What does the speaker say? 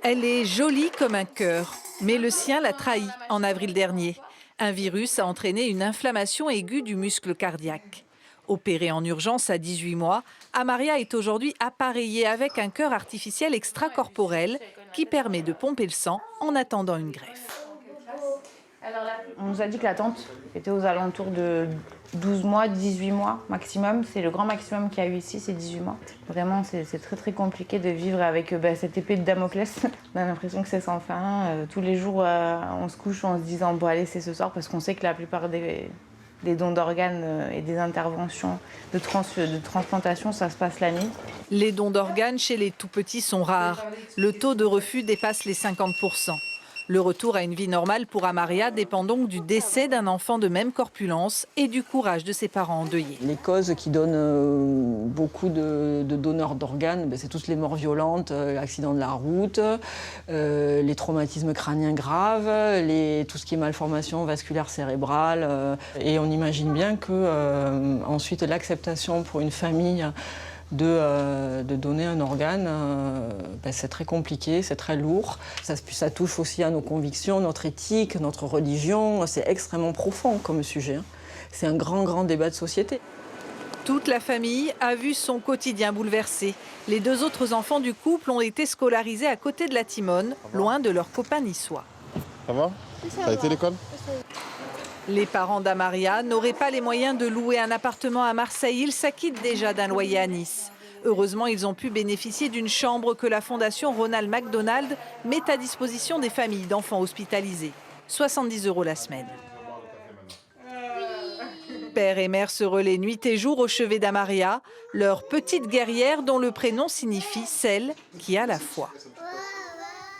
Elle est jolie comme un cœur, mais le sien l'a trahi en avril dernier. Un virus a entraîné une inflammation aiguë du muscle cardiaque. Opérée en urgence à 18 mois, Amaria est aujourd'hui appareillée avec un cœur artificiel extracorporel qui permet de pomper le sang en attendant une greffe. On nous a dit que l'attente était aux alentours de 12 mois, 18 mois maximum. C'est le grand maximum qu'il y a eu ici, c'est 18 mois. Vraiment, c'est très très compliqué de vivre avec cette épée de Damoclès. On a l'impression que c'est sans fin. Tous les jours, on se couche en se disant bon allez, c'est ce soir, parce qu'on sait que la plupart des dons d'organes et des interventions de transplantation, ça se passe la nuit. Les dons d'organes chez les tout-petits sont rares. Le taux de refus dépasse les 50%. Le retour à une vie normale pour Amaria dépend donc du décès d'un enfant de même corpulence et du courage de ses parents endeuillés. Les causes qui donnent beaucoup de donneurs d'organes, c'est toutes les morts violentes, accidents de la route, les traumatismes crâniens graves, tout ce qui est malformation vasculaire cérébrale. Et on imagine bien que ensuite l'acceptation pour une famille de donner un organe, c'est très compliqué, c'est très lourd. Ça touche aussi à nos convictions, notre éthique, notre religion. C'est extrêmement profond comme sujet. C'est un grand débat de société. Toute la famille a vu son quotidien bouleversé. Les deux autres enfants du couple ont été scolarisés à côté de la Timone, loin de leurs copains niçois. Ça va? T'as été à l'école? Les parents d'Amaria n'auraient pas les moyens de louer un appartement à Marseille. Ils s'acquittent déjà d'un loyer à Nice. Heureusement, ils ont pu bénéficier d'une chambre que la fondation Ronald McDonald met à disposition des familles d'enfants hospitalisés. 70 € la semaine. Père et mère se relaient nuit et jour au chevet d'Amaria, leur petite guerrière dont le prénom signifie celle qui a la foi.